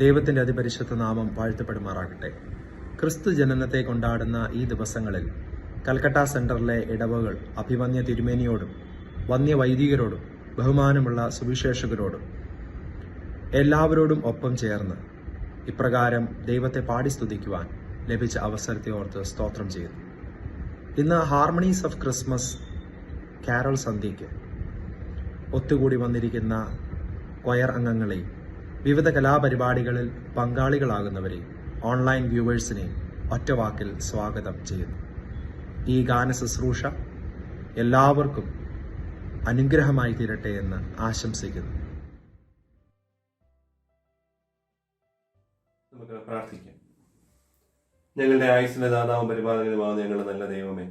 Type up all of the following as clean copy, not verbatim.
ദൈവത്തിൻ്റെ അതിപരിശുദ്ധ നാമം വാഴ്ത്തപ്പെടുമാറാകട്ടെ. ക്രിസ്തു ജനനത്തെ കൊണ്ടാടുന്ന ഈ ദിവസങ്ങളിൽ കൽക്കട്ട സെൻറ്ററിലെ ഇടവകൾ അഭിമന്യ തിരുമേനിയോടും വന്യ വൈദികരോടും ബഹുമാനമുള്ള സുവിശേഷകരോടും എല്ലാവരോടും ഒപ്പം ചേർന്ന് ഇപ്രകാരം ദൈവത്തെ പാടി സ്തുതിക്കുവാൻ ലഭിച്ച അവസരത്തെ ഓർത്ത് സ്തോത്രം ചെയ്യുന്നു. ഇന്ന് ഹാർമണീസ് ഓഫ് ക്രിസ്മസ് കാരൾ സന്ധ്യയ്ക്ക് ഒത്തുകൂടി വന്നിരിക്കുന്ന ക്വയർ അംഗങ്ങളെയും വിവിധ കലാപരിപാടികളിൽ പങ്കാളികളാകുന്നവരെയും ഓൺലൈൻ വ്യൂവേഴ്സിനെയും ഒറ്റവാക്കിൽ സ്വാഗതം ചെയ്യുന്നു. ഈ ഗാന ശുശ്രൂഷ എല്ലാവർക്കും അനുഗ്രഹമായി തീരട്ടെ എന്ന് ആശംസിക്കുന്നു. നമുക്ക് പ്രാർത്ഥിക്കാം. ഞങ്ങളുടെ ആയുസ്സിന്റെ ദാതാവും പരിപാലകനുമാകുന്ന ഞങ്ങളുടെ നല്ല ദൈവമേ,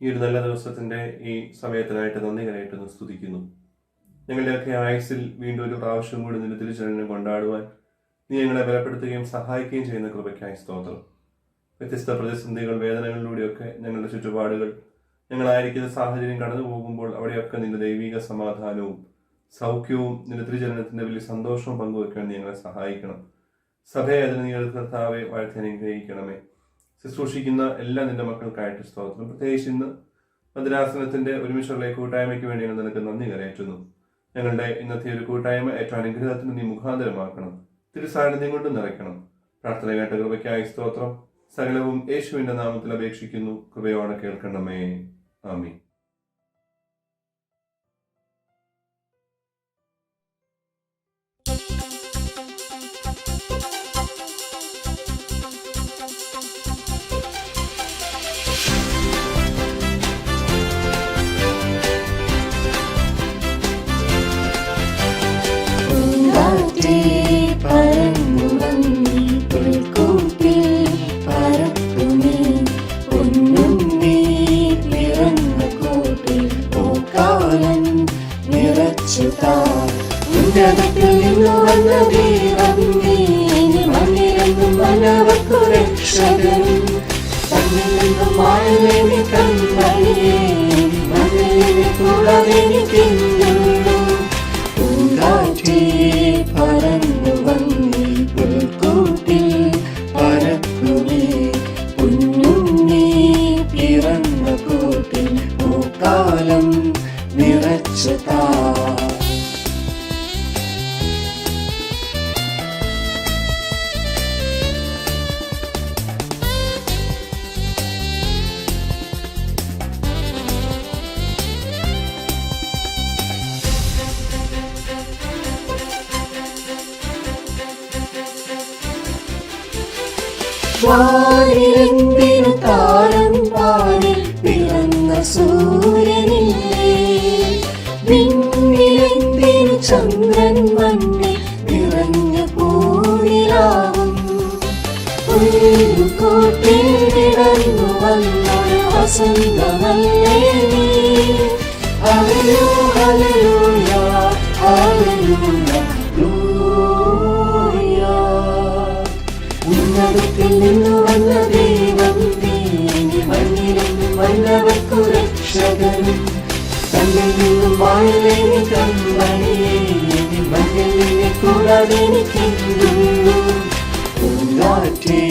ഈ ഒരു നല്ല ദിവസത്തിന്റെ ഈ സമയത്തിനായിട്ട് നന്ദി കരയറ്റുന്നു, സ്തുതിക്കുന്നു. ഞങ്ങളുടെയൊക്കെ ആയുസ്സിൽ വീണ്ടും ഒരു പ്രാവശ്യം കൂടി നിന്റെ തിരുച്ചരണം കൊണ്ടാടുവാൻ നീ ഞങ്ങളെ ബലപ്പെടുത്തുകയും സഹായിക്കുകയും ചെയ്യുന്ന കൃപയ്ക്കായി സ്തോത്രം. വ്യത്യസ്ത പ്രതിസന്ധികൾ, വേദനകളിലൂടെയൊക്കെ ഞങ്ങളുടെ ചുറ്റുപാടുകൾ, ഞങ്ങളായിരിക്കുന്ന സാഹചര്യം കടന്നു പോകുമ്പോൾ അവിടെയൊക്കെ നിന്റെ ദൈവിക സമാധാനവും സൗഖ്യവും നിന്റെ തിരുചരണത്തിന്റെ വലിയ സന്തോഷവും പങ്കുവെക്കാൻ നീ ഞങ്ങളെ സഹായിക്കണം. സഭയെ അതിന് നീ കർത്താവെ വാഴ്ത്തി അനുഗ്രഹിക്കണമേ. ശുശ്രൂഷിക്കുന്ന എല്ലാ നിന്റെ മക്കൾക്കായിട്ട് സ്തോത്രം. പ്രത്യേകിച്ച് ഇന്ന് ഭദ്രാസനത്തിന്റെ ഒരുമിച്ചുള്ള കൂട്ടായ്മയ്ക്ക് വേണ്ടി ഞങ്ങൾ നിനക്ക് നന്ദി കരയറ്റുന്നു. ഞങ്ങളുടെ ഇന്നത്തെ ഒരു കൂട്ടായ്മ ഏറ്റവും അനുഗ്രഹത്തിന് നീ മുഖാന്തരമാക്കണം, തിരുസാന്നിധ്യം കൊണ്ട് നിറയ്ക്കണം. പ്രാർത്ഥന കേട്ട കൃപയ്ക്കായി സ്തോത്രം. സകലവും യേശുവിന്റെ നാമത്തിൽ അപേക്ഷിക്കുന്നു, കൃപയോടെ കേൾക്കണമേ. ആമീൻ. ഉന്നതത്തിൽ നിന്നു വന്ന ദൈവം നീ, മണ്ണിലെന്നും മനവക്കു രക്ഷകൻ. തന്നിൽ നിന്നും മായലേനി കൺമണിയേ, മണ്ണിലെ കൂടാതെനിക്കുള്ളൂ. പൂങ്കാറ്റേ പറന്നു വന്നീ പുൽക്കൂട്ടിൽ പറക്കുമേ, പൊന്നുണ്ണി പിറന്ന കൂട്ടിൽ പൂക്കാലം നിറച്ചു താ. വാനിലെന്തിനു താരം പാടി പിറന്ന സൂര്യനില്ലേ, വിണ്ണിലെന്തിനു ചന്ദ്രൻ മണ്ണിൽ നിറഞ്ഞ പൂനിലാവും. പുൽക്കൂട്ടിൽ വിടർന്നു വന്നൊരു വസന്തമല്ലേ നീ. Hallelujah hallelujah hallelujah. ഉന്നതത്തിൽ നിന്നു വന്ന ദൈവം നീ, മണ്ണിലെന്നും വന്നവർക്കു രക്ഷകൻ. തന്നിൽ നിന്നും മായലേനി കൺമണിയേ, മണ്ണിലെ കൂടാതെനിക്കുള്ളൂ. പൂങ്കാറ്റേ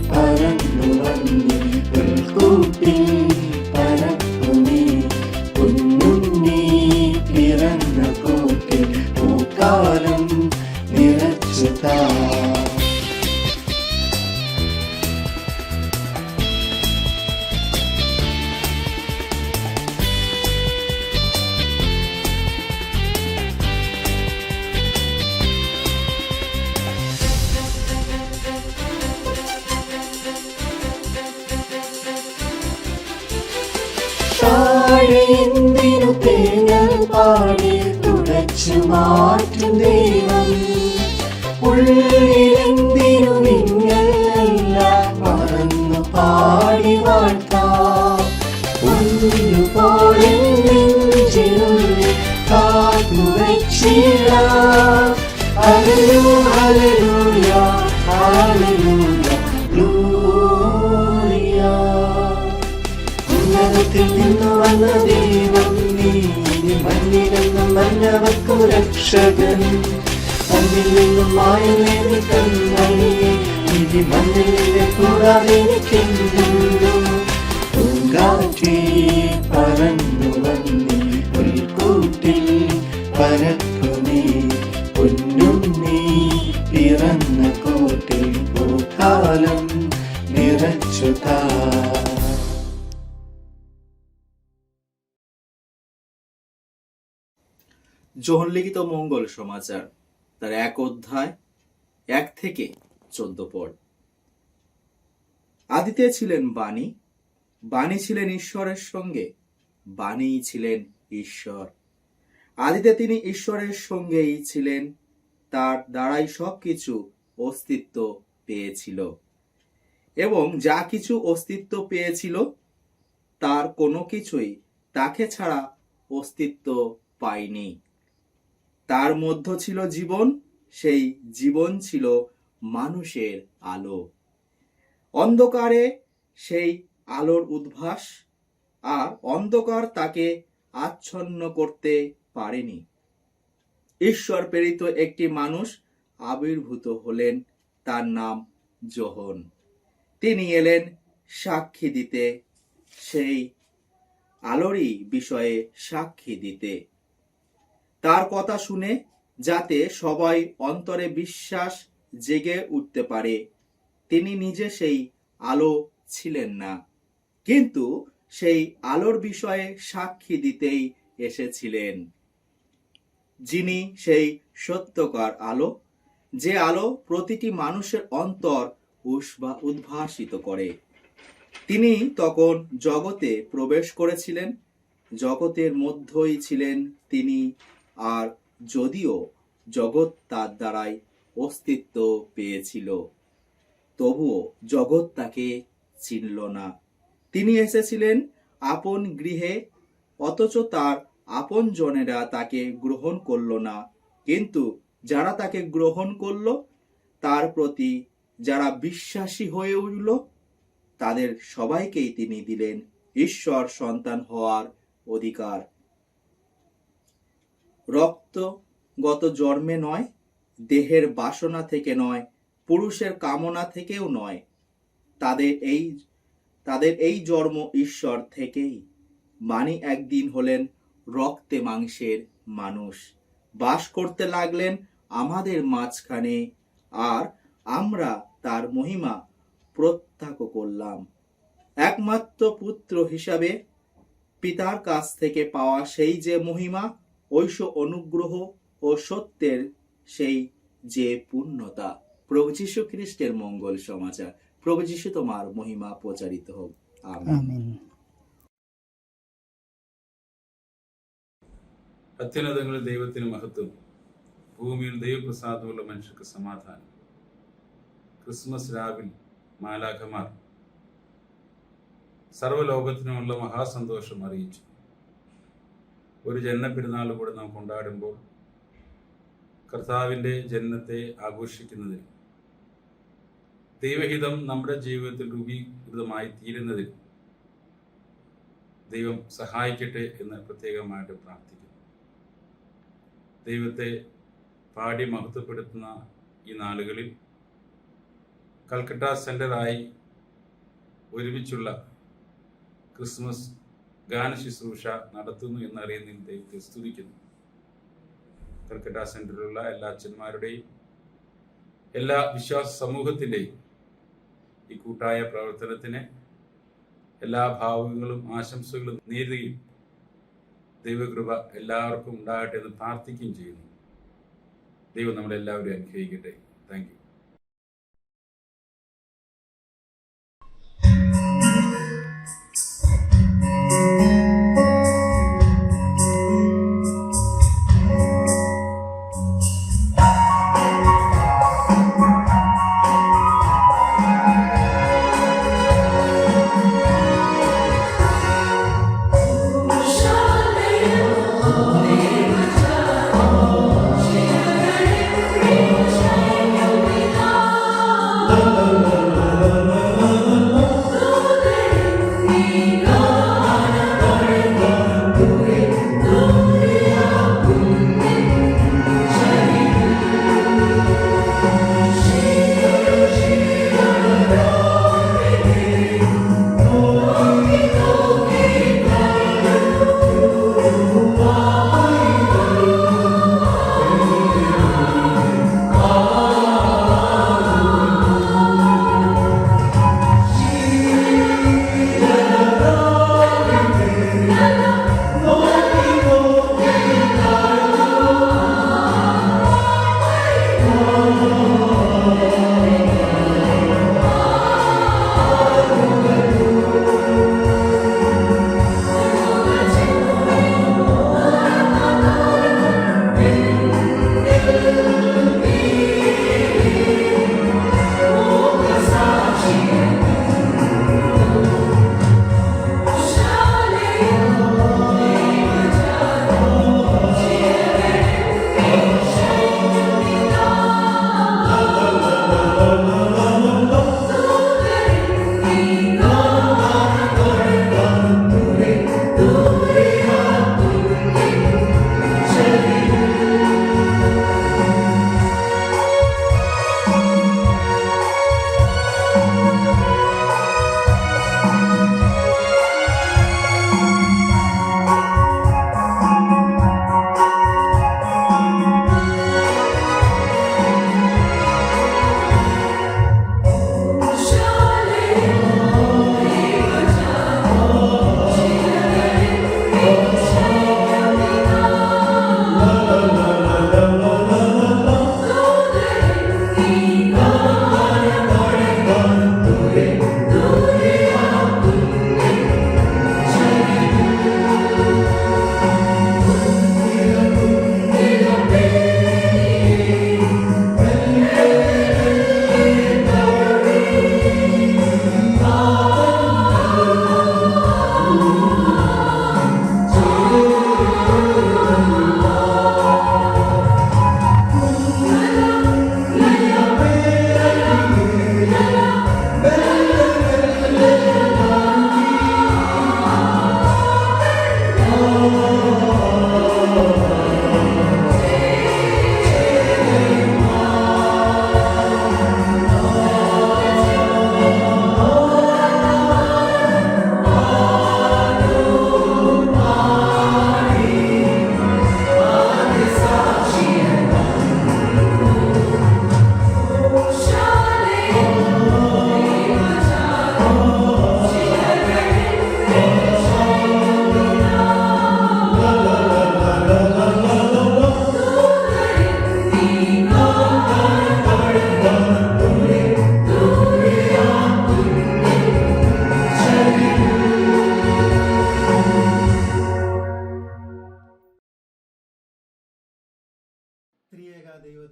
പറന്നു വന്നീ പുൽക്കൂട്ടിൽ പറക്കുമേ, പൊന്നുണ്ണി പിറന്ന കൂട്ടിൽ പൂക്കാലം നിറച്ചു താ. എന്തിനു തേങ്ങൽ പാടി തുടച്ചു മാറ്റും ദൈവം. ഉള്ളിലെന്തിനു നിങ്ങളെല്ലാം മറന്നു പാടി വാഴ്ത്താം. ഒന്നുപോലെ നെഞ്ചിനുള്ളിൽ കാത്തുവച്ചിടാം. Hallelujah hallelujah hallelujah gloria. ഉന്നതത്തിൽ നിന്നു വന്ന ദൈവം നീ, മണ്ണിലെന്നും വന്നവർക്കു രക്ഷകൻ. മണ്ണിൽ നിന്നും മായുന്നേറി കൺമണിയെ ഇനി മണ്ണിൽ നിന്ന് കൂടാതെ എനിക്കെന്തുള്ളൂ പൂങ്കാറ്റേ പറന്നു വന്നീ പുൽക്കൂട്ടിൽ പരക്കുമേ പൊന്നും നീ പിറന്ന കൂട്ടിൽ പൂക്കാലം നിറച്ചുതാ যোহন লিখিত মঙ্গল সমাচার তার 1 অধ্যায় 1 থেকে 14 পদ। আদিতে ছিলেন বাণী, বাণী ছিলেন ঈশ্বরের সঙ্গে, বাণীই ছিলেন ঈশ্বর। আদিতে তিনি ঈশ্বরের সঙ্গেই ছিলেন, তার দ্বারাই সবকিছু অস্তিত্ব পেয়েছিল এবং যা কিছু অস্তিত্ব পেয়েছিল তার কোনো কিছুই তাকে ছাড়া অস্তিত্ব পায়নি। তার মধ্য ছিল জীবন, সেই জীবন ছিল মানুষের আলো। অন্ধকারে সেই আলোর উদ্ভাস, আর অন্ধকার তাকে আচ্ছন্ন করতে পারেনি। ঈশ্বর প্রেরিত একটি মানুষ আবির্ভূত হলেন, তার নাম যোহন। তিনি এলেন সাক্ষী দিতে, সেই আলোরই বিষয়ে সাক্ষী দিতে, তার কথা শুনে যাতে সবাই অন্তরে বিশ্বাস জেগে উঠতে পারে। তিনি নিজে সেই আলো ছিলেন না, কিন্তু সেই আলোর বিষয়ে সাক্ষী দিতেই এসেছিলেন। যিনি সেই সত্যকার আলো, যে আলো প্রতিটি মানুষের অন্তর উদ্ভাসিত করে। তিনি তখন জগতে প্রবেশ করেছিলেন, জগতের মধ্যেই ছিলেন তিনি, আর যদিও জগৎ তার দ্বারাই অস্তিত্ব পেয়েছিল, তবুও জগৎ তাকে চিনল না। তিনি এসেছিলেন আপন গৃহে, অথচ তার আপন জনেরা তাকে গ্রহণ করল না। কিন্তু যারা তাকে গ্রহণ করল, তার প্রতি যারা বিশ্বাসী হয়ে উঠল, তাদের সবাইকেই তিনি দিলেন ঈশ্বর সন্তান হওয়ার অধিকার। রক্তগত জন্মে নয়, দেহের বাসনা থেকে নয়, পুরুষের কামনা থেকেও নয়, তাদের এই জন্ম ঈশ্বর থেকেই। বাণী একদিন হলেন রক্তে মাংসের মানুষ, বাস করতে লাগলেন আমাদের মাঝখানে, আর আমরা তার মহিমা প্রত্যক্ষ করলাম। একমাত্র পুত্র হিসাবে পিতার কাছ থেকে পাওয়া সেই যে মহিমা, ঐশ্ব অনুগ্রহ ও সত্যের সেই যে পূর্ণতা। প্রভু যীশু খ্রিস্টের মঙ্গল সমাচার। প্রভু যীশু তোমার মহিমা প্রচারিত হোক। আমেন। അത്യുന്നതങ്ങളിൽ ദൈവത്തിന് മഹത്വം, ഭൂമിയിൽ ദൈവപ്രസാദമുള്ള മനുഷ്യർക്ക് സമാധാനം. ക്രിസ്മസ് രാവിൽ മാലാഖമാർ സർവ്വലോകത്തിനുമുള്ള മഹാസന്തോഷം അറിയിച്ചു. ഒരു ജനനപ്പെരുന്നാൾ കൂടെ നാം കൊണ്ടാടുമ്പോൾ കർത്താവിൻ്റെ ജനനത്തെ ആഘോഷിക്കുന്നതിന്, ദൈവഹിതം നമ്മുടെ ജീവിതത്തിൽ രൂപീകൃതമായി തീരുന്നതിന് ദൈവം സഹായിക്കട്ടെ എന്ന് പ്രത്യേകമായിട്ട് പ്രാർത്ഥിക്കുന്നു. ദൈവത്തെ പാടി മഹത്വപ്പെടുത്തുന്ന ഈ നാളുകളിൽ കൽക്കട്ട സെൻ്ററായി ഒരുമിച്ചുള്ള ക്രിസ്മസ് ഗാന ശുശ്രൂഷ നടത്തുന്നു എന്നറിയുന്നതിൽ ദൈവത്തെ സ്തുതിക്കുന്നു. കൽക്കട്ട സെൻ്ററിലുള്ള എല്ലാ അച്ഛന്മാരുടെയും എല്ലാ വിശ്വാസ സമൂഹത്തിൻ്റെയും ഈ കൂട്ടായ പ്രവർത്തനത്തിന് എല്ലാ ഭാവുകങ്ങളും ആശംസകളും നേരുകയും ദൈവകൃപ എല്ലാവർക്കും ഉണ്ടാകട്ടെ എന്ന് പ്രാർത്ഥിക്കുകയും ചെയ്യുന്നു. ദൈവം നമ്മളെല്ലാവരെയും അനുഗ്രഹിക്കട്ടെ. Thank you. Shine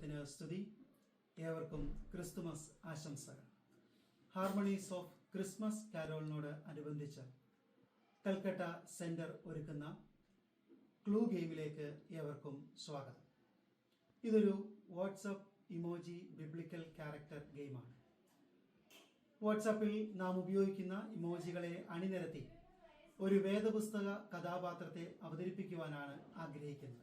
ദൈവത്തിന് സ്തുതി. ഏവർക്കും ക്രിസ്തുമസ് ആശംസകൾ. ഹാർമണീസ് ഓഫ് ക്രിസ്മസ് കാരോളിനോട് അനുബന്ധിച്ച് കൽക്കട്ട സെൻറ്റർ ഒരുക്കുന്ന ക്ലൂ ഗെയിമിലേക്ക് ഏവർക്കും സ്വാഗതം. ഇതൊരു വാട്സപ്പ് ഇമോജി ബിബ്ലിക്കൽ ക്യാരക്ടർ ഗെയിമാണ്. വാട്സാപ്പിൽ നാം ഉപയോഗിക്കുന്ന ഇമോജികളെ അണിനിരത്തി ഒരു വേദപുസ്തക കഥാപാത്രത്തെ അവതരിപ്പിക്കുവാനാണ് ആഗ്രഹിക്കുന്നത്.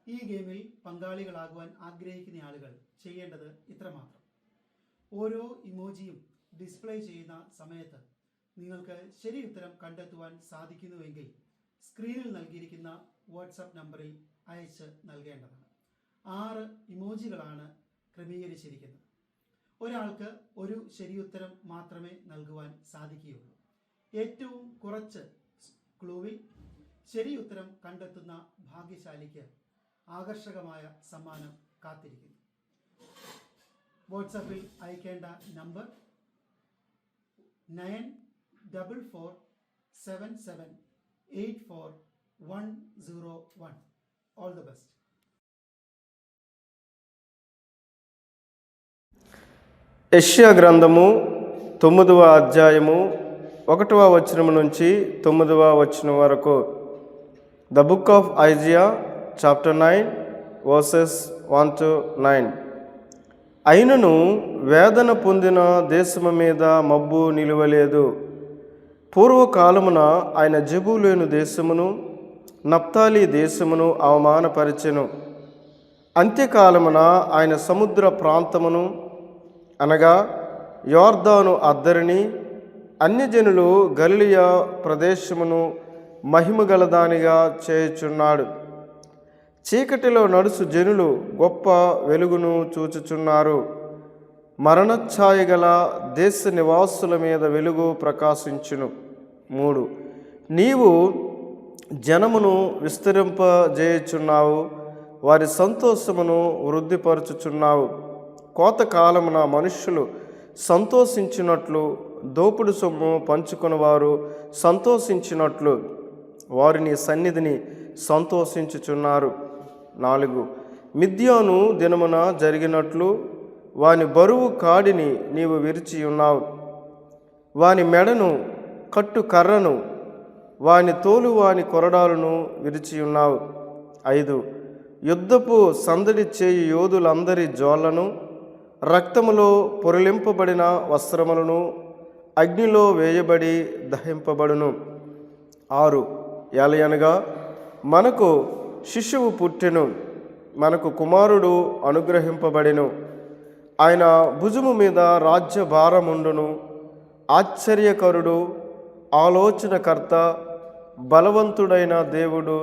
ഈ ഗെയിമിൽ പങ്കാളികളാകുവാൻ ആഗ്രഹിക്കുന്ന ആളുകൾ ചെയ്യേണ്ടത് ഇത്രമാത്രം. ഓരോ ഇമോജിയും ഡിസ്പ്ലേ ചെയ്യുന്ന സമയത്ത് നിങ്ങൾക്ക് ശരി ഉത്തരം കണ്ടെത്തുവാൻ സാധിക്കുന്നുവെങ്കിൽ സ്ക്രീനിൽ നൽകിയിരിക്കുന്ന വാട്സപ്പ് നമ്പറിൽ അയച്ച് നൽകേണ്ടതാണ്. 6 ഇമോജികളാണ് ക്രമീകരിച്ചിരിക്കുന്നത്. ഒരാൾക്ക് ഒരു ശരിയുത്തരം മാത്രമേ നൽകുവാൻ സാധിക്കുകയുള്ളൂ. ഏറ്റവും കുറച്ച് ക്ലൂവിൽ ശരിയുത്തരം കണ്ടെത്തുന്ന ഭാഗ്യശാലിക്ക് ആകർഷകമായ സമ്മാനം കാത്തിരിക്കുന്നു. വാട്സാപ്പിൽ അയക്കേണ്ട നമ്പർ 9444778401. All the best. యెషయా గ్రంథము 9వ అధ్యాయము 1వ వచనం నుంచి 9వ వచనం వరకు. The book of Isaiah chapter 9 versus 1 to 9. అయినను వేదన పొందిన దేశము మీద మబ్బు నిలువలేదు. పూర్వకాలమున ఆయన జెబూలూను దేశమును నప్తాలి దేశమును అవమానపరిచెను. అంత్యకాలమున ఆయన సముద్ర ప్రాంతమును అనగా యోర్దాను అద్దరిని అన్యజనులు గలిలయ ప్రదేశమును మహిమగలదానిగా చేయుచున్నాడు. చీకటిలో నడుసు జనులు గొప్ప వెలుగును చూచుచున్నారు. మరణఛాయ గల దేశ నివాసుల మీద వెలుగు ప్రకాశించును. 3. నీవు జనమును విస్తరింపజేయుచున్నావు, వారి సంతోషమును వృద్ధిపరచుచున్నావు. కోతకాలమున మనుష్యులు సంతోషించినట్లు, దోపుడు సొమ్ము పంచుకునివారు సంతోషించినట్లు వారు నీ సన్నిధిని సంతోషించుచున్నారు. 4. మిద్యాను దినమున జరిగినట్లు వాని బరువు కాడిని నీవు విరిచి ఉన్నావు. వాని మెడను కట్టు కర్రను, వాని తోలు వాని కొరడాలను విరిచి ఉన్నావు. 5. యుద్ధపు సందడి చేయు యోధులందరి జోళ్లను, రక్తములో పొరలింపబడిన వస్త్రములను అగ్నిలో వేయబడి దహింపబడును. 6. ఏలయనగా మనకు శిశువు పుట్టెను, మనకు కుమారుడు అనుగ్రహింపబడెను. ఆయన భుజము మీద రాజ్యభారముండును. ఆశ్చర్యకరుడు, ఆలోచనకర్త, బలవంతుడైన దేవుడు,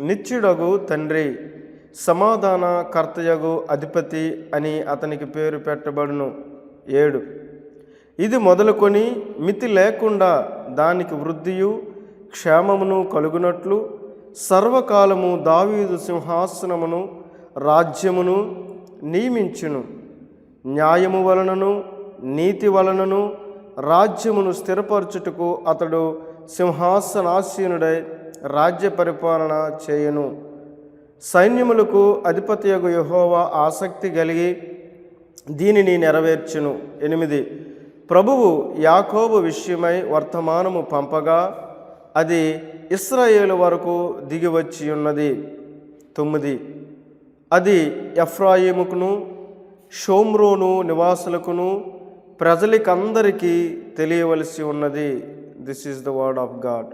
నిత్యుడగు తండ్రి, సమాధాన కర్తయగు అధిపతి అని అతనికి పేరు పెట్టబడును. 7. ఇది మొదలుకొని మితి లేకుండా దానికి వృద్ధియు క్షేమమును కలుగునట్లు సర్వకాలము దావీదు సింహాసనమును రాజ్యమును నియమించును. న్యాయము వలనను నీతి వలనను రాజ్యమును స్థిరపరచుటకు అతడు సింహాసనాసీనుడై రాజ్య పరిపాలన చేయును. సైన్యములకు అధిపతియగు యెహోవా ఆసక్తి కలిగి దీనిని నెరవేర్చును. 8. ప్రభువు యాకోబు విషయమై వర్తమానము పంపగా అది ఇశ్రాయేలు వరకు దిగివచ్చి ఉన్నది. 9. అది ఎఫ్రాయిముకును షోమ్రోను నివాసులకును ప్రజలకందరికీ తెలియవలసి ఉన్నది. This is the word of God.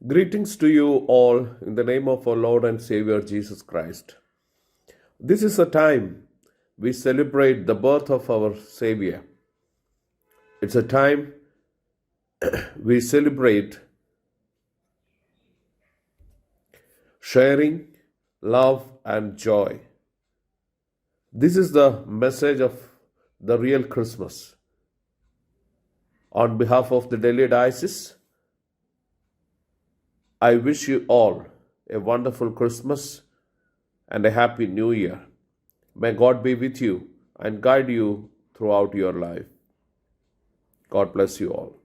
Greetings to you all in the name of our Lord and Savior Jesus Christ. This is a time we celebrate the birth of our Savior. It's a time we celebrate sharing, love, and joy. This is the message of the real Christmas. On behalf of the Delhi Diocese, I wish you all a wonderful Christmas and a happy New Year. May God be with you and guide you throughout your life. God bless you all.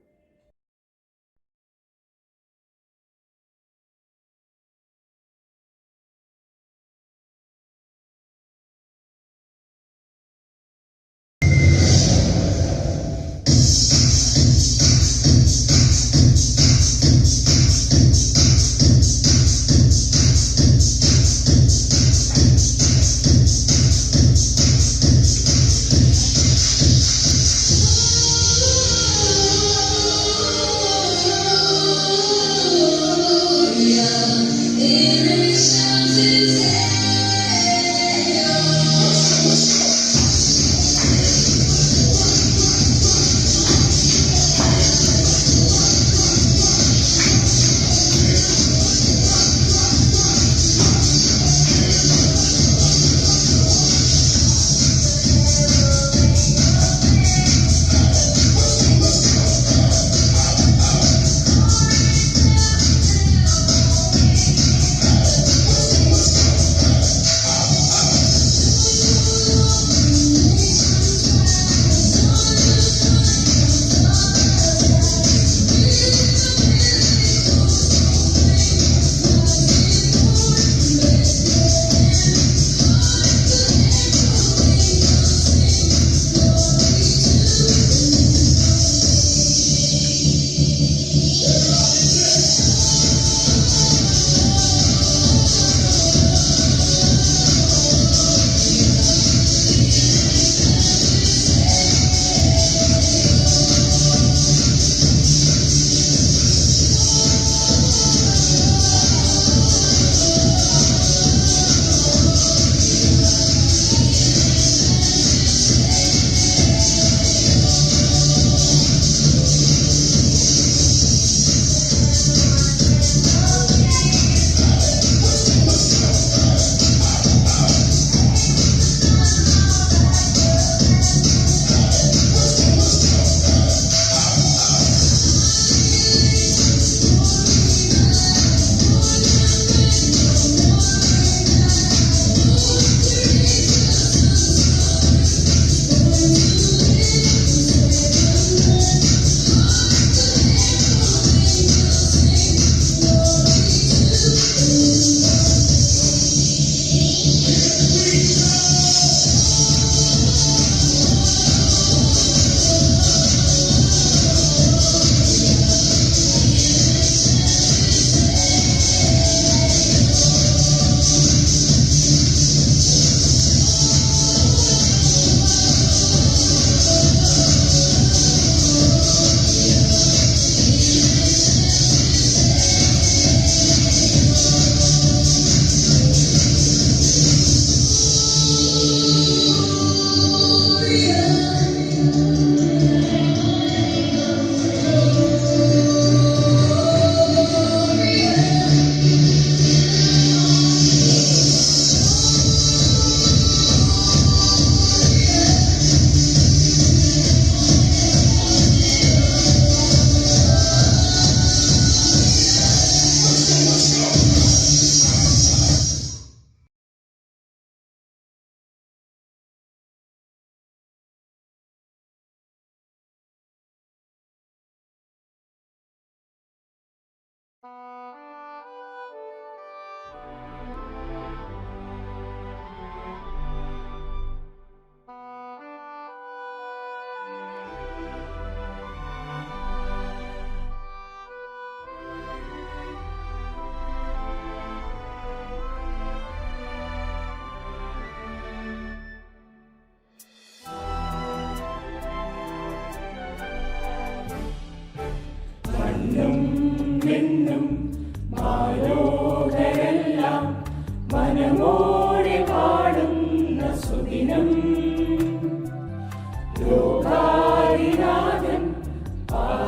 മിന്നും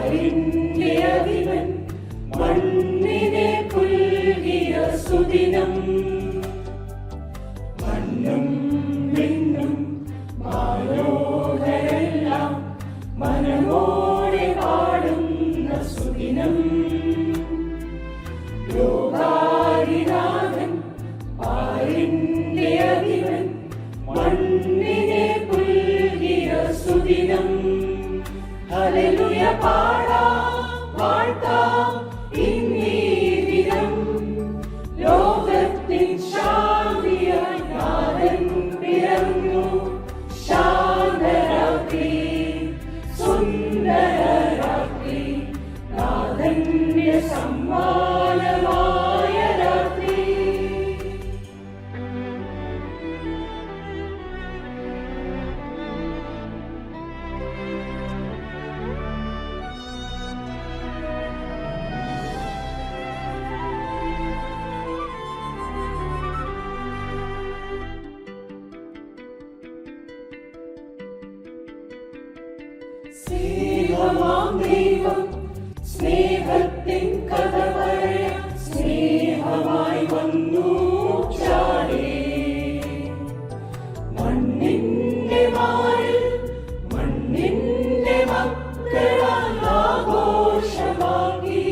പാരിന്റെ അധിപൻ മണ്ണിനെ പുൽകിയ സുദിനം മണ്ണും വിണ്ണും മാലോകരെല്ലാം മനമോടെ പാടുന്ന സുദിനം ലോകാരിനാഥൻ പാരിന്റെ അധിപൻ മണ്ണിനെ പുൽകിയ സുദിനം hallelujah പാടാം വാഴ്ത്താം ഇന്നീ ദിനം ലോകത്തിൻ ശാന്തിയായി നാഥൻ പിറന്നു ശാന്തരാത്രി സുന്ദരരാത്രി നാഥന്റെ സമ്മാനമായ രാത്രി സ്നേഹമാം ദൈവം സ്നേഹത്തിൻ കഥ പറയാം സ്നേഹമായി വന്നു ചാടി മണ്ണിന്റെ മാറിൽ മണ്ണിന്റെ മക്കളാൽ ആഘോഷമാക്കി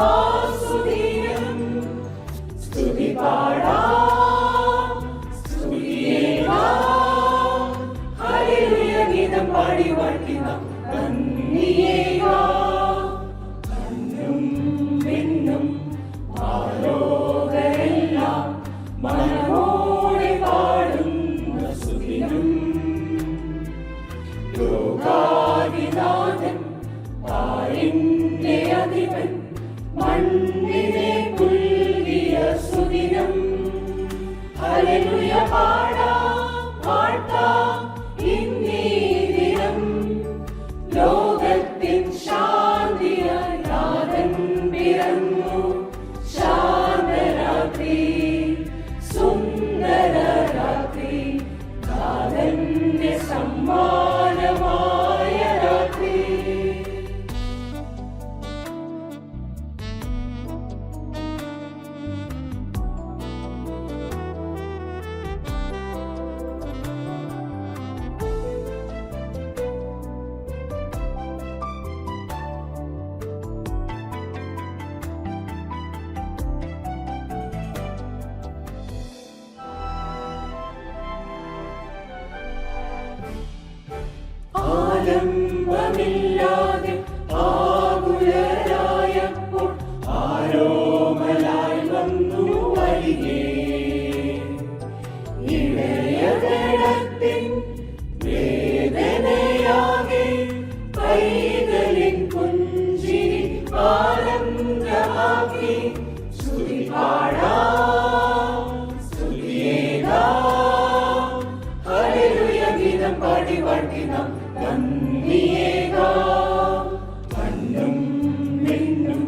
ആസ്വദിനം സ്തുതി പാടാം സ്തുതിയേകാം ഹല്ലേലൂയ ഗീതം പാടി വാഴ്ത്തി നാം നന്ദിയേകാം മണ്ണും വിണ്ണും ആലോകരെല്ലാം മനമോടെ പാടുന്ന സുദിനം ലോകാധിനാഥൻ പാരിന്റെ അധിപൻ മണ്ണിനെ പുൽകിയ സുദിനം ഹല്ലേലൂയ പാടാം വാഴ്ത്താം ഇന്നീ ദിനം ലോകത്തിൻ ശാന്തിയായി നാഥൻ പിറന്നു ശാന്തരാത്രി സുന്ദരരാത്രി നാഥന്റെ സമ്മാനമായ രാത്രി ആലംബമില്ലാതെ ആകുലരായപ്പോൾ ആരോമലായി വന്നു വരികേ ഇടയഗണത്തിൻ വേദനയാകെ പൈതലിൻ പുഞ്ചിരി ആനന്ദമാക്കി സ്തുതി പാടാം സ്തുതിയേകാം ഹല്ലേലൂയ ഗീതം പാടി വാഴ്ത്തി നാം നന്ദിയേകാം മണ്ണും വിണ്ണും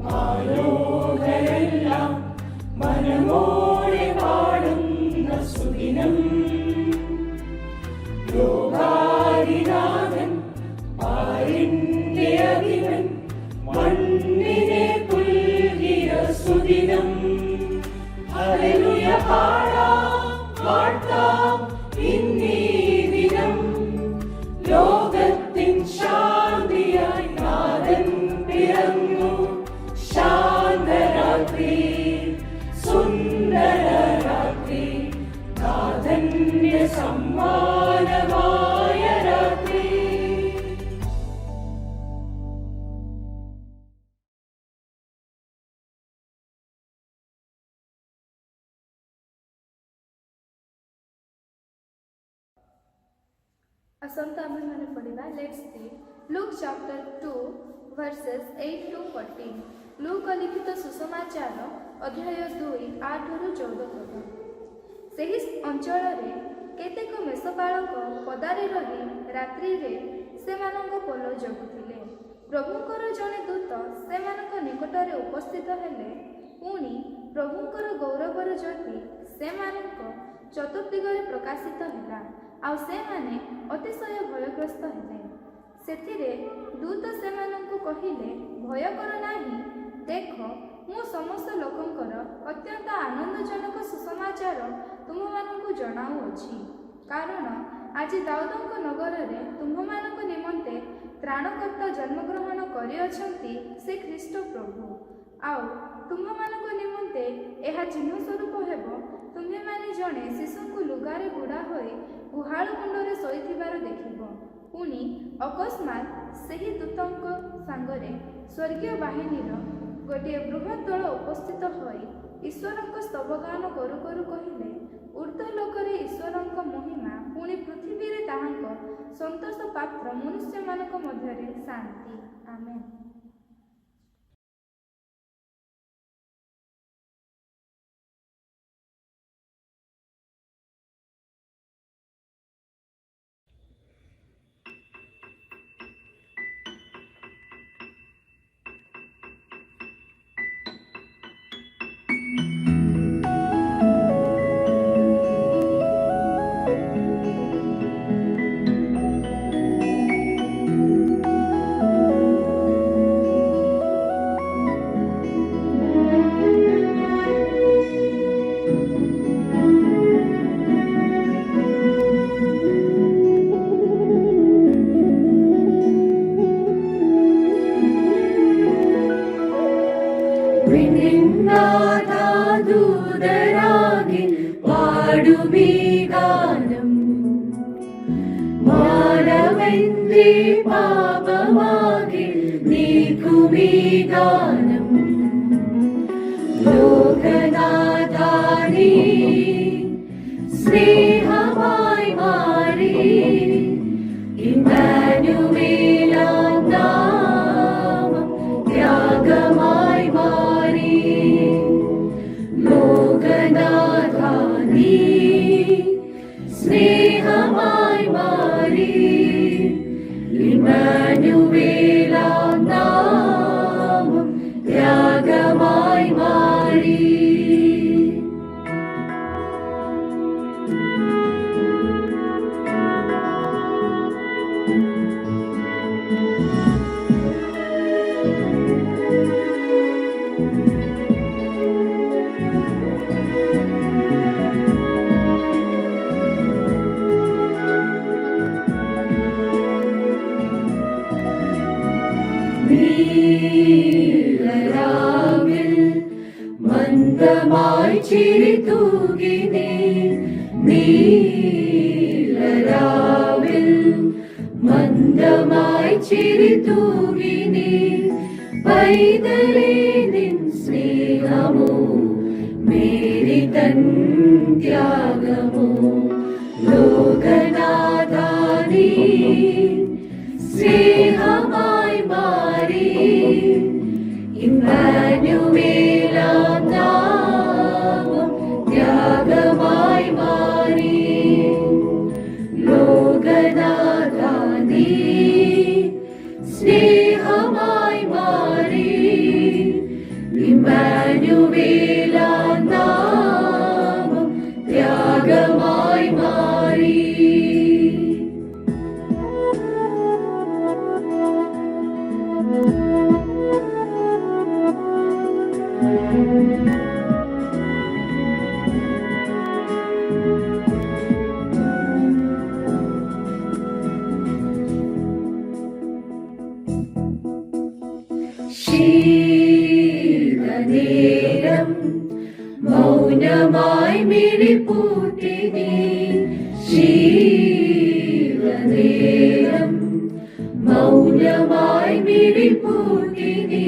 മാലോകരെല്ലാം മനമോടെ പാടുന്ന സുദിനം ലോകാരിനാഥൻ പാരിന്റെ അധിപൻ മണ്ണിനെ പുൽകിയ സുദിനം ഹല്ലേലൂയ പാടാം വാഴ്ത്താം ഇന്നീ ദിനം ലോകത്തിൻ ശാന്തിയായി നാഥൻ പിറന്നു ശാന്തരാത്രി സുന്ദരരാത്രി നാഥന്റെ സമ്മാനമായ രാത്രി ଆସନ୍ତା ଆମେମାନେ ପଢ଼ିବା let's read Luke chapter 2 verses 8 to 14। Luke ଲିଖିତ ସୁସମାଚାର ଅଧ୍ୟାୟ 2 8ରୁ 14 ପଦ। ସେହି ଅଞ୍ଚଳରେ କେତେକ ମେଷପାଳକ ପଦାରେ ରହି ରାତ୍ରିରେ ସେମାନଙ୍କ ପୋଲ ଜଗୁଥିଲେ। ପ୍ରଭୁଙ୍କର ଜଣେ ଦୂତ ସେମାନଙ୍କ ନିକଟରେ ଉପସ୍ଥିତ ହେଲେ। ପୁଣି ପ୍ରଭୁଙ୍କର ଗୌରବର ଜ୍ୟୋତି ସେମାନଙ୍କ ଚତୁର୍ଦିଗରେ ପ୍ରକାଶିତ ହେଲା, ଆଉ ସେମାନେ ଅତିଶୟ ଭୟଗ୍ରସ୍ତ ହେଲେ। ସେଥିରେ ଦୂତ ସେମାନଙ୍କୁ କହିଲେ, ଭୟ କର ନାହିଁ। ଦେଖ, ମୁଁ ସମସ୍ତ ଲୋକଙ୍କର ଅତ୍ୟନ୍ତ ଆନନ୍ଦଜନକ ସୁସମାଚାର ତୁମମାନଙ୍କୁ ଜଣାଉଅଛି। କାରଣ ଆଜି ଦାଉଦଙ୍କ ନଗରରେ ତୁମ୍ଭମାନଙ୍କ ନିମନ୍ତେ ତ୍ରାଣକର୍ତ୍ତା ଜନ୍ମଗ୍ରହଣ କରିଅଛନ୍ତି, ସେ ଖ୍ରୀଷ୍ଟ ପ୍ରଭୁ। ଆଉ ତୁମ୍ଭମାନଙ୍କ ନିମନ୍ତେ ଏହା ଚିହ୍ନ ସ୍ୱରୂପ ହେବ, ତୁମ୍ଭେମାନେ ଜଣେ ଶିଶୁଙ୍କୁ ଲୁଗାରେ ଗୁଡ଼ା ହୋଇ ଗୁହାଳ କୁଣ୍ଡରେ ଶୋଇଥିବାର ଦେଖିବ। ପୁଣି ଅକସ୍ମାତ୍ ସେହି ଦୂତଙ୍କ ସାଙ୍ଗରେ ସ୍ୱର୍ଗୀୟ ବାହିନୀର ଗୋଟିଏ ବୃହତ୍ ଦଳ ଉପସ୍ଥିତ ହୋଇ ଈଶ୍ୱରଙ୍କ ସ୍ତବଗାନ କରୁ କରୁ କହିଲେ, ଉର୍ଦ୍ଧ୍ୱ ଲୋକରେ ଈଶ୍ୱରଙ୍କ ମହିମା, ପୁଣି ପୃଥିବୀରେ ତାହାଙ୍କ ସନ୍ତୋଷ ପାତ୍ର ମନୁଷ୍ୟମାନଙ୍କ ମଧ୍ୟରେ ଶାନ୍ତି। ଆମେନ୍। ദൂതരാകെ പാടുമീ ഗാനം, മാനവന്റെ പാപമാകെ നീക്കുമീ ഗാനം. ലോകനാഥാനീ സ്നേഹമായി മാറി, ഇമ്മാനുവേലാം നാമം ത്യാഗമായി മാറി. ലോകനാഥാനീ സ്നേഹമായി മാറി, ഇമ്മാനുവേലാം നാമം ത്യാഗമായി മാറി. നീലരാവിൽ മന്ദമായി ചിരി തൂകി നീ, നീലരാവിൽ മന്ദമായി ചിരി തൂകി നീ. പൈതലേ നിൻ സ്നേഹമോ, മേരി തൻ ത്യാഗമോ. ലോകനാഥാനീ സ്നേഹമായി മാറി, ഇമ്മാനുവേലാം നാമം ത്യാഗമായി മാറി. ലോകനാഥാനീ സ്നേഹമായി മാറി, ഇമ്മാനുവേലാം നാമം ത്യാഗമായി മാറി. ശീതനേരം മൗനമായി മിഴിപൂട്ടി നീ, ശീതനേരം മൗനമായി മിഴിപൂട്ടി നീ.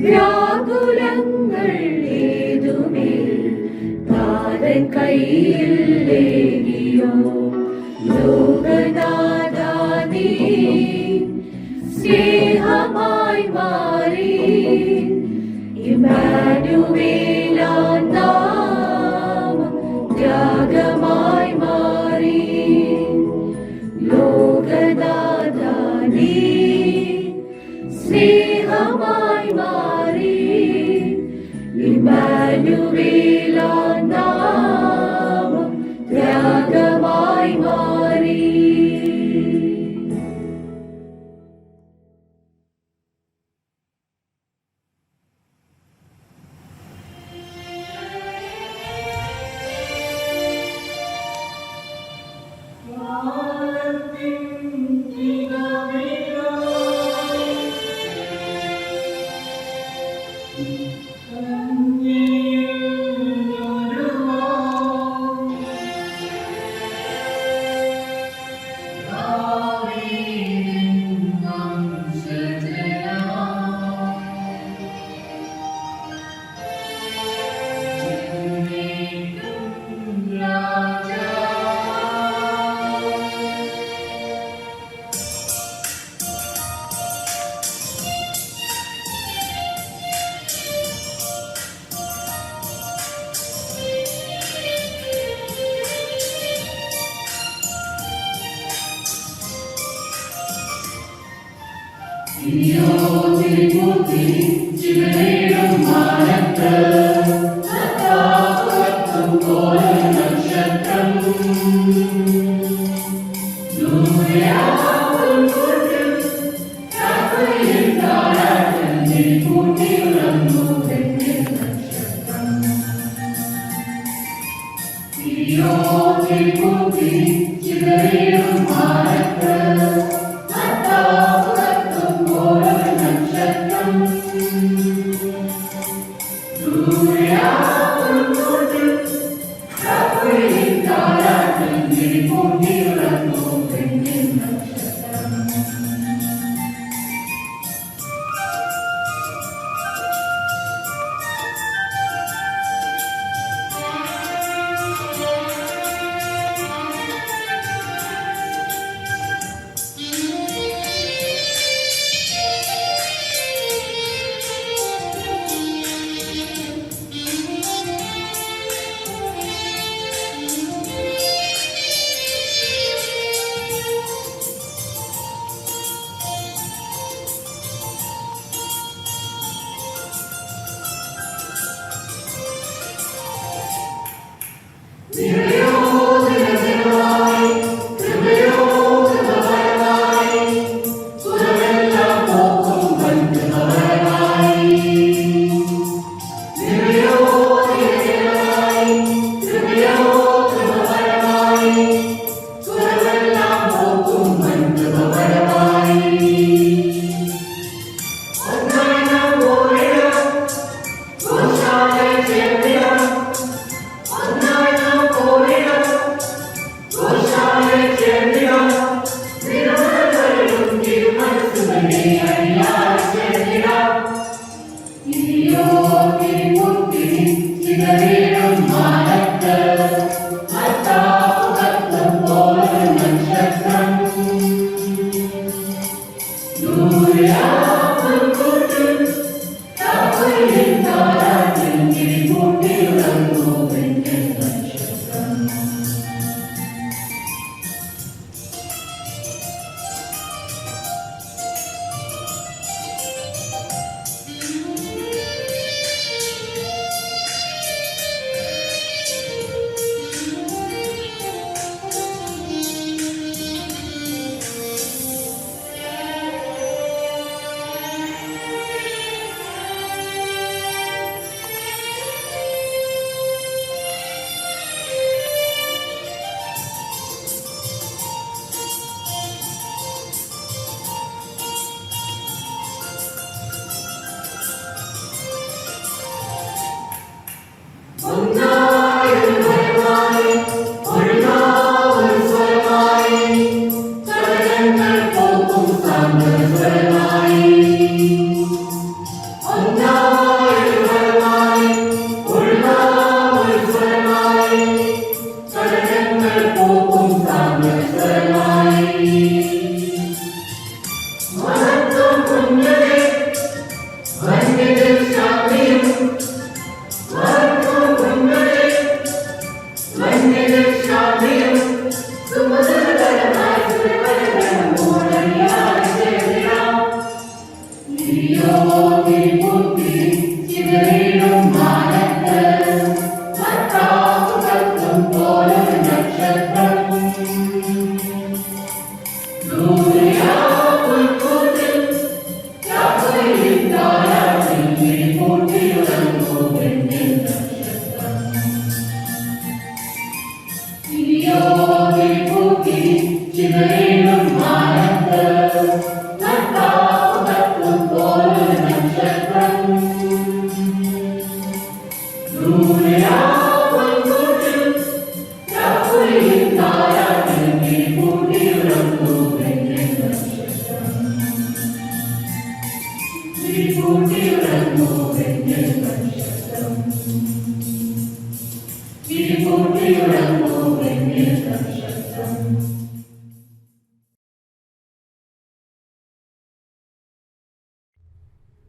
വ്യാകുലങ്ങൾ ഏതുമേ താരൻ കയ്യിലേകിയോ. ലോകനാഥാനീ സ്നേഹമായി മാറി, ഇമ്മാനുവേലാം നാമം ത്യാഗമായി മാറി. ലോകനാഥാനീ സ്നേഹമായി മാറി, ഇമ്മാനുവേലാം നാമം ത്യാഗമായി മാറി.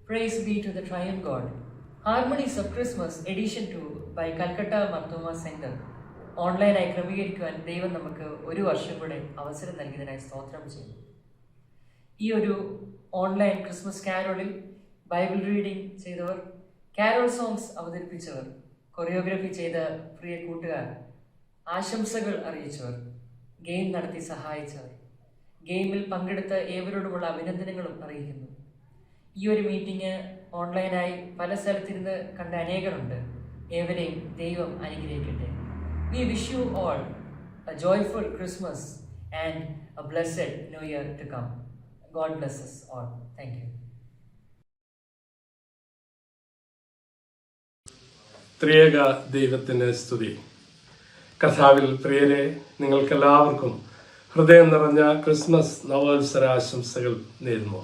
Praise be to the Triune God. Harmonies of Christmas Edition 2 by Calcutta Marthoma Center. ഓൺലൈനായി ക്രമീകരിക്കുവാൻ ദൈവം നമുക്ക് ഒരു വർഷം കൂടെ അവസരം നൽകിയതിനായി സ്തോത്രം ചെയ്യുന്നു. ഈ ഒരു ഓൺലൈൻ ക്രിസ്മസ് കാരോളിൽ ബൈബിൾ റീഡിംഗ് ചെയ്തവർ, കാരോൾ സോങ്സ് അവതരിപ്പിച്ചവർ, കൊറിയോഗ്രാഫി ചെയ്ത പ്രിയ കൂട്ടുകാർ, ആശംസകൾ അറിയിച്ചവർ, ഗെയിം നടത്തി സഹായിച്ചവർ, ഗെയിമിൽ പങ്കെടുത്ത ഏവരോടുമുള്ള അഭിനന്ദനങ്ങളും അറിയിക്കുന്നു. ഈ ഒരു മീറ്റിംഗ് ഓൺലൈനായി പല സ്ഥലത്തിരുന്ന് കണ്ട അനേകരുണ്ട്. ഏവരെയും ദൈവം അനുഗ്രഹിക്കട്ടെ. We wish you all a joyful Christmas and a blessed New Year to come. God bless us all. Thank you. ത്രിയേക ദൈവത്തിന് സ്തുതി. കർത്താവിൽ പ്രിയരെ, നിങ്ങൾക്കെല്ലാവർക്കും ഹൃദയം നിറഞ്ഞ ക്രിസ്മസ് നവവത്സരാശംസകൾ നേരുന്നു.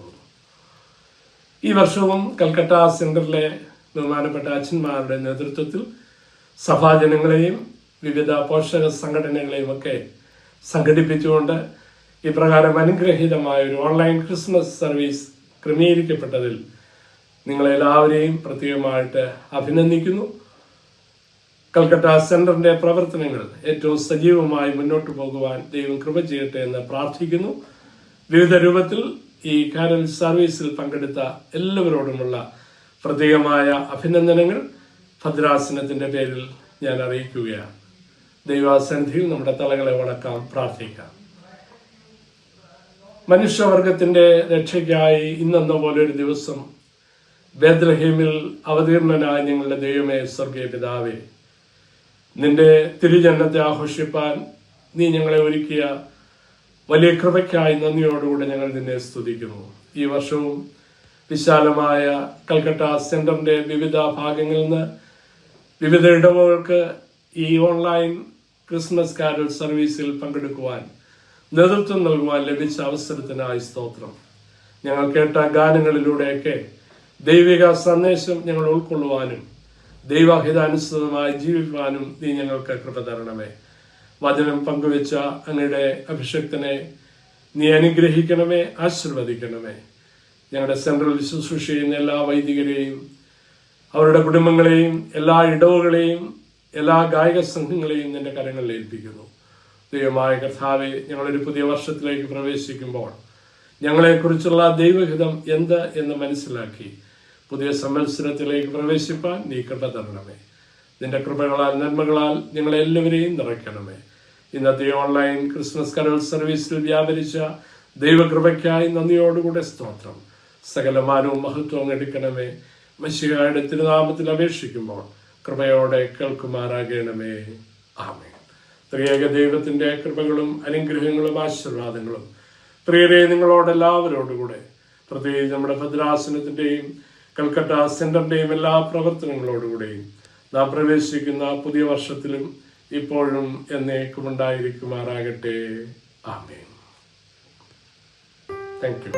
ഈ വർഷവും കൽക്കട്ട സെൻറ്ററിലെ ബഹുമാനപ്പെട്ട അച്ഛന്മാരുടെ നേതൃത്വത്തിൽ സഭാജനങ്ങളെയും വിവിധ പോഷക സംഘടനകളെയും ഒക്കെ സംഘടിപ്പിച്ചുകൊണ്ട് ഇപ്രകാരം അനുഗ്രഹീതമായ ഒരു ഓൺലൈൻ ക്രിസ്മസ് സർവീസ് ക്രമീകരിക്കപ്പെട്ടതിൽ നിങ്ങളെല്ലാവരെയും പ്രത്യേകമായിട്ട് അഭിനന്ദിക്കുന്നു. കൽക്കട്ട സെൻറ്ററിൻ്റെ പ്രവർത്തനങ്ങൾ ഏറ്റവും സജീവമായി മുന്നോട്ട് പോകുവാൻ ദൈവം കൃപ ചെയ്യട്ടെ എന്ന് പ്രാർത്ഥിക്കുന്നു. വിവിധ രൂപത്തിൽ ഈ കാരൽ സർവീസിൽ പങ്കെടുത്ത എല്ലാവരോടുമുള്ള പ്രത്യേകമായ അഭിനന്ദനങ്ങൾ ഭദ്രാസനത്തിൻ്റെ പേരിൽ ഞാൻ അറിയിക്കുകയാണ്. ദൈവാസന്നിധിയിൽ നമ്മുടെ തലകളെ വണക്കാം, പ്രാർത്ഥിക്കാം. മനുഷ്യവർഗത്തിൻ്റെ രക്ഷയ്ക്കായി ഇന്നെന്ന പോലെ ഒരു ദിവസം ബേത്ലഹേമിൽ അവതീർണനായ ഞങ്ങളുടെ ദൈവമേ, സ്വർഗീയ പിതാവേ, നിന്റെ തിരുജന്മത്തെ ആഘോഷിപ്പാൻ നീ ഞങ്ങളെ ഒരുക്കിയ വലിയ കൃപയ്ക്കായി നന്ദിയോടുകൂടെ ഞങ്ങൾ നിന്നെ സ്തുതിക്കുന്നു. ഈ വർഷവും വിശാലമായ കൽക്കട്ട സെൻറ്ററിൻ്റെ വിവിധ ഭാഗങ്ങളിൽ നിന്ന് വിവിധ ഇടവുകൾക്ക് ഈ ഓൺലൈൻ ക്രിസ്മസ് കാരൽ സർവീസിൽ പങ്കെടുക്കുവാൻ നേതൃത്വം നൽകുവാൻ ലഭിച്ച അവസരത്തിനായി സ്തോത്രം. ഞങ്ങൾ കേട്ട ഗാനങ്ങളിലൂടെയൊക്കെ ദൈവിക സന്ദേശം ഞങ്ങൾ ഉൾക്കൊള്ളുവാനും ദൈവഹിതാനുസൃതമായി ജീവിക്കുവാനും നീ ഞങ്ങൾക്ക് കൃപ തരണമേ. വചനം പങ്കുവെച്ച അങ്ങയുടെ അഭിഷക്തനെ നീ അനുഗ്രഹിക്കണമേ, ആശീർവദിക്കണമേ. ഞങ്ങളുടെ സെൻട്രൽ ശുശ്രൂഷ ചെയ്യുന്ന എല്ലാ വൈദികരെയും അവരുടെ കുടുംബങ്ങളെയും എല്ലാ ഇടവുകളെയും എല്ലാ ഗായക സംഘങ്ങളെയും നിന്റെ കരങ്ങളിൽ ഏൽപ്പിക്കുന്നു. ദൈവമായ കർത്താവെ, ഞങ്ങളൊരു പുതിയ വർഷത്തിലേക്ക് പ്രവേശിക്കുമ്പോൾ ഞങ്ങളെക്കുറിച്ചുള്ള ദൈവഹിതം എന്ത് എന്ന് മനസ്സിലാക്കി പുതിയ സംവത്സരത്തിലേക്ക് പ്രവേശിപ്പാൻ നീ കൃപ തരണമേ. നിന്റെ കൃപകളാൽ നന്മകളാൽ ഞങ്ങളെല്ലാവരെയും നിറയ്ക്കണമേ. ഇന്നത്തെ ഓൺലൈൻ ക്രിസ്മസ് കരോൾ സർവീസിൽ വ്യാപരിച്ച ദൈവകൃപയ്ക്കായി നന്ദിയോടുകൂടെ സ്തോത്രം. സകലമാനവും മഹത്വവും എടുക്കണമേ. മശിഹായുടെ തിരുനാമത്തിൽ അപേക്ഷിക്കുമ്പോൾ കൃപയോടെ കേൾക്കുമാറാകണമേ. ആമേൻ. ത്രിയേക ദൈവത്തിന്റെ കൃപകളും അനുഗ്രഹങ്ങളും ആശീർവാദങ്ങളും പ്രിയരെ നിങ്ങളോടെല്ലാവരോടുകൂടെ, പ്രത്യേകിച്ച് നമ്മുടെ ഭദ്രാസനത്തിന്റെയും കൽക്കട്ട സെന്ററിന്റെയും എല്ലാ പ്രവർത്തനങ്ങളോടുകൂടെയും നാം പ്രവേശിക്കുന്ന പുതിയ വർഷത്തിലും ഇപ്പോഴും എന്നേക്കും ഉണ്ടായിരിക്കുമാറാകട്ടെ. ആമേൻ. Thank you.